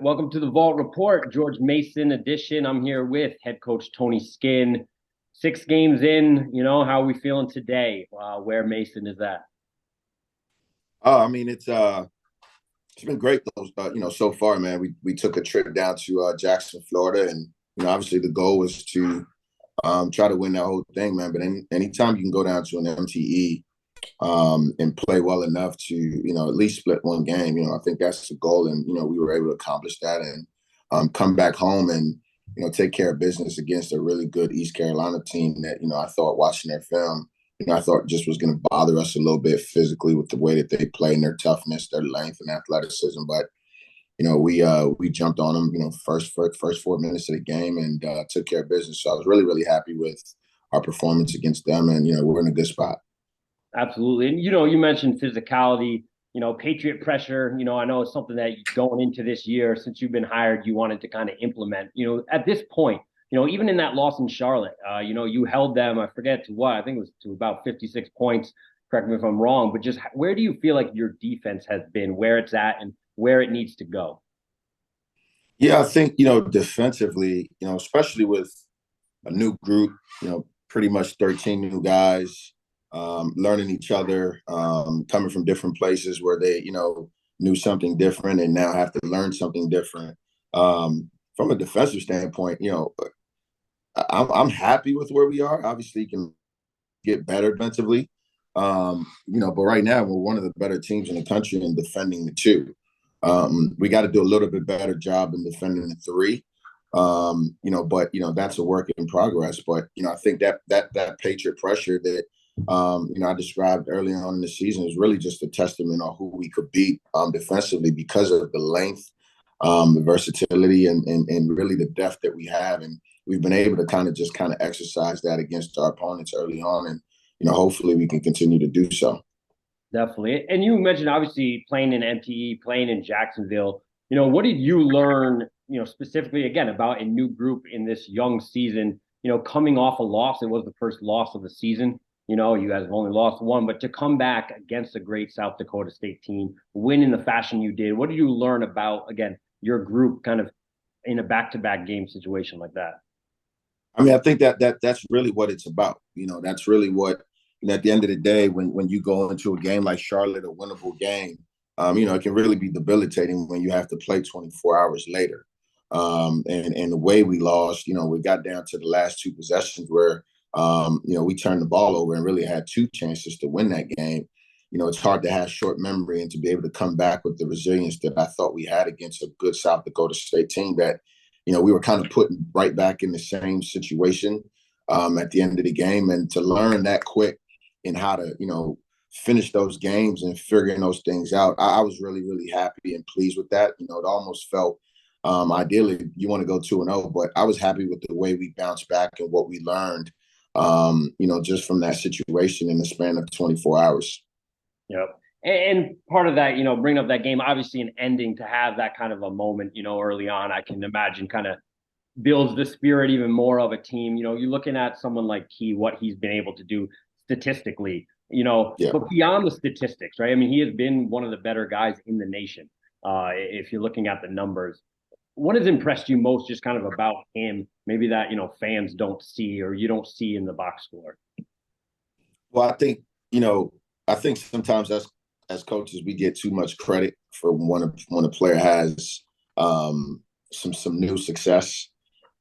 Welcome to the Vault Report, George Mason edition. I'm here with head coach Tony Skinn. 6 games in, how are we feeling today? Where Mason is at? It's been great though. So far, man. We took a trip down to Jackson, Florida, and obviously the goal was to try to win that whole thing, man. But anytime you can go down to an MTE and play well enough to at least split one game, I think that's the goal, and we were able to accomplish that and come back home and take care of business against a really good East Carolina team that I thought watching their film. I thought just was going to bother us a little bit physically with the way that they play and their toughness, their length, and athleticism. But we jumped on them, first 4 minutes of the game and took care of business. So I was really, really happy with our performance against them, and we're in a good spot. Absolutely. And, you mentioned physicality, Patriot pressure. I know it's something that going into this year, since you've been hired, you wanted to kind of implement. At this point, even in that loss in Charlotte, you held them, I forget to what, I think it was to about 56 points. Correct me if I'm wrong, but just where do you feel like your defense has been, where it's at, and where it needs to go? Yeah, I think, defensively, especially with a new group, pretty much 13 new guys, learning each other, coming from different places where they, knew something different and now have to learn something different. From a defensive standpoint, I'm happy with where we are. Obviously, you can get better defensively. But right now we're one of the better teams in the country in defending the two. We got to do a little bit better job in defending the three. But that's a work in progress. But I think that Patriot pressure that I described early on in the season is really just a testament on who we could beat defensively because of the length, the versatility, and really the depth that we have. And we've been able to kind of exercise that against our opponents early on, and hopefully we can continue to do so. Definitely. And you mentioned obviously playing in MTE, playing in Jacksonville. What did you learn, specifically again about a new group in this young season, coming off a loss? It was the first loss of the season. You guys have only lost one, but to come back against a great South Dakota State team, win in the fashion you did, what did you learn about, again, your group kind of in a back-to-back game situation like that? I think that's really what it's about. That's really what, at the end of the day, when you go into a game like Charlotte, a winnable game, it can really be debilitating when you have to play 24 hours later. And the way we lost, we got down to the last two possessions where, we turned the ball over and really had two chances to win that game. It's hard to have short memory and to be able to come back with the resilience that I thought we had against a good South Dakota State team that, we were kind of put right back in the same situation at the end of the game. And to learn that quick and how to, finish those games and figuring those things out, I was really, really happy and pleased with that. It almost felt ideally you want to go 2-0, but I was happy with the way we bounced back and what we learned, just from that situation in the span of 24 hours. Yep. And part of that, bringing up that game, obviously an ending to have that kind of a moment, early on, I can imagine kind of builds the spirit even more of a team. You're looking at someone like Key, what he's been able to do statistically, Yeah. but beyond the statistics, right? I mean, he has been one of the better guys in the nation. If you're looking at the numbers, what has impressed you most just kind of about him, maybe that, fans don't see or you don't see in the box score? Well, I think sometimes as coaches, we get too much credit for when a player has some new success.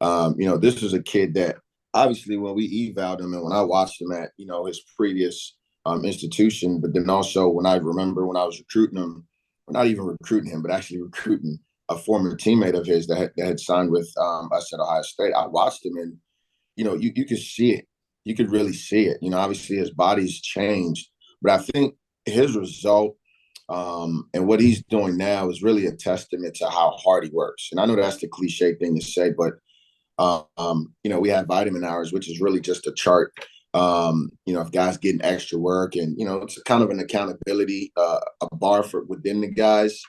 This was a kid that obviously when we evaled him and when I watched him at his previous institution, but then also when I remember when I was recruiting him, or not even recruiting him, but actually recruiting a former teammate of his that had signed with us at Ohio State. I watched him and you could see it. You could really see it. Obviously his body's changed, but I think his result and what he's doing now is really a testament to how hard he works. And I know that's the cliche thing to say, but we have vitamin hours, which is really just a chart. If guys getting extra work, and it's a kind of an accountability, a bar for within the guys.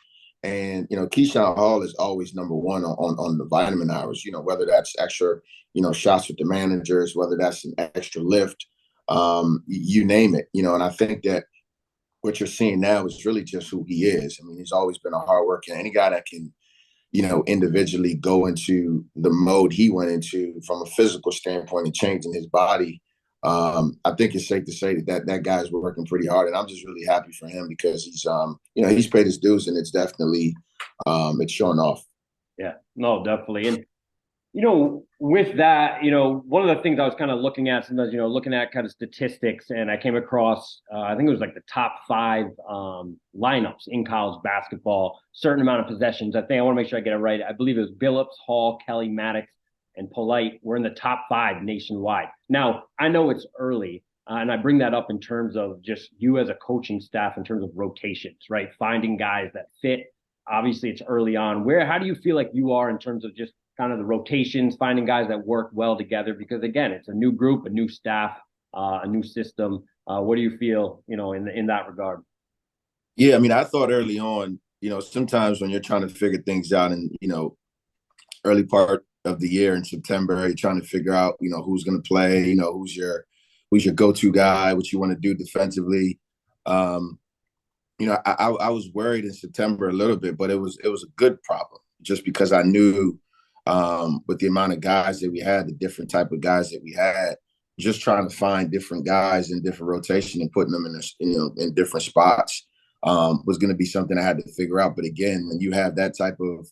And Keyshawn Hall is always number one on the vitamin hours. Whether that's extra, shots with the managers, whether that's an extra lift, you name it. And I think that what you're seeing now is really just who he is. I mean, he's always been a hard worker. Any guy that can individually go into the mode he went into from a physical standpoint and changing his body. I think it's safe to say that guy's working pretty hard, and I'm just really happy for him because he's paid his dues, and it's definitely it's showing off. Yeah, no, definitely. And with that, one of the things I was kind of looking at sometimes, looking at kind of statistics, and I came across, I think it was like the top five lineups in college basketball, certain amount of possessions. I want to make sure I get it right. I believe it was Billups, Hall, Kelly, Maddox, and Polite were in the top five nationwide. Now, I know it's early, and I bring that up in terms of just you as a coaching staff in terms of rotations, right? Finding guys that fit. Obviously, it's early on. How do you feel like you are in terms of just kind of the rotations, finding guys that work well together? Because again, it's a new group, a new staff, a new system. What do you feel, in that regard? Yeah, I mean, I thought early on, sometimes when you're trying to figure things out and, early part of the year in September, you're trying to figure out, who's going to play, who's your go-to guy, what you want to do defensively. I was worried in September a little bit, but it was a good problem just because I knew with the amount of guys that we had, the different type of guys that we had, just trying to find different guys in different rotation and putting them in different spots was going to be something I had to figure out. But again, when you have that type of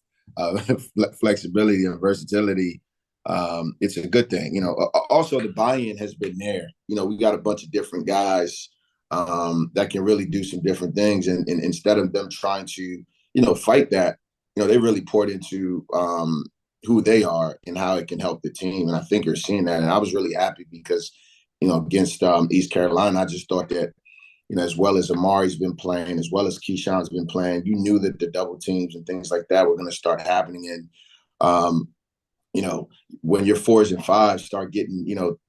flexibility and versatility, it's a good thing. Also the buy-in has been there. We got a bunch of different guys that can really do some different things, and instead of them trying to fight that, they really poured into who they are and how it can help the team. And I think you're seeing that. And I was really happy because, against East Carolina, I just thought that, as well as Amari's been playing, as well as Keyshawn's been playing, you knew that the double teams and things like that were going to start happening. And, when your fours and fives start getting,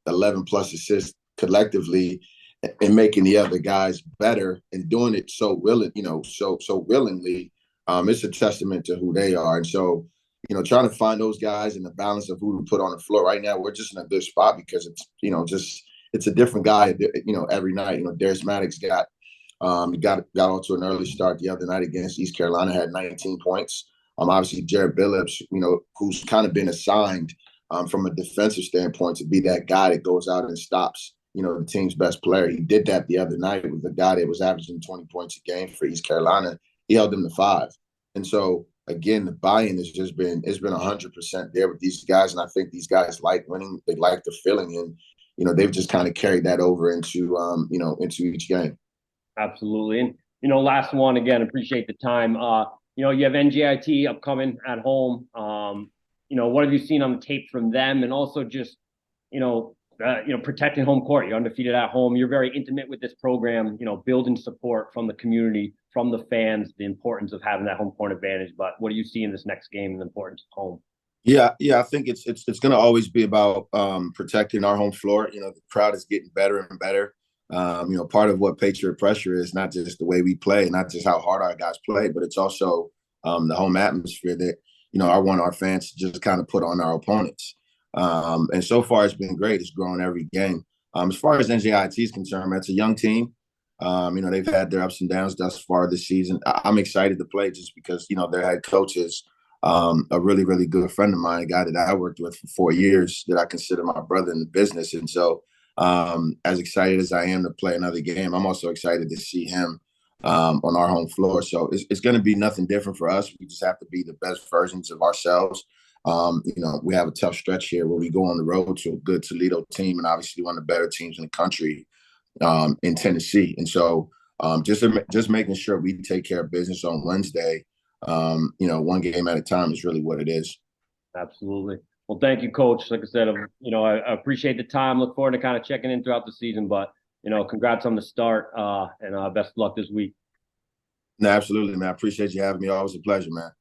11 plus assists collectively and making the other guys better and doing it so willingly, it's a testament to who they are. And so, trying to find those guys and the balance of who to put on the floor right now, we're just in a good spot because it's a different guy, every night. Darius Maddox got off to an early start the other night against East Carolina, had 19 points. Obviously Jared Billups, who's kind of been assigned from a defensive standpoint to be that guy that goes out and stops, the team's best player. He did that the other night with a guy that was averaging 20 points a game for East Carolina. He held them to 5. And so, again, the buy-in has just been 100% there with these guys, and I think these guys like winning. They like the feeling, and they've just kind of carried that over into into each game. Absolutely. And last one again. Appreciate the time. You have NJIT upcoming at home. What have you seen on the tape from them, and also just protecting home court. You're undefeated at home. You're very intimate with this program. Building support from the community, from the fans, the importance of having that home court advantage. But what do you see in this next game and the importance of home? Yeah. I think it's going to always be about protecting our home floor. The crowd is getting better and better. Part of what Patriot pressure is not just the way we play, not just how hard our guys play, but it's also the home atmosphere that I want our fans to just kind of put on our opponents. And so far, it's been great. It's grown every game. As far as NJIT is concerned, man, it's a young team. They've had their ups and downs thus far this season. I'm excited to play just because, their head coach is a really, really good friend of mine, a guy that I worked with for 4 years that I consider my brother in the business. And so as excited as I am to play another game, I'm also excited to see him on our home floor. So it's going to be nothing different for us. We just have to be the best versions of ourselves. We have a tough stretch here where we go on the road to a good Toledo team and obviously one of the better teams in the country in Tennessee. And so just making sure we take care of business on Wednesday, one game at a time is really what it is. Absolutely. Well, thank you, Coach. Like I said, I appreciate the time. Look forward to kind of checking in throughout the season. But, congrats on the start and best of luck this week. No, absolutely, man. I appreciate you having me. Always a pleasure, man.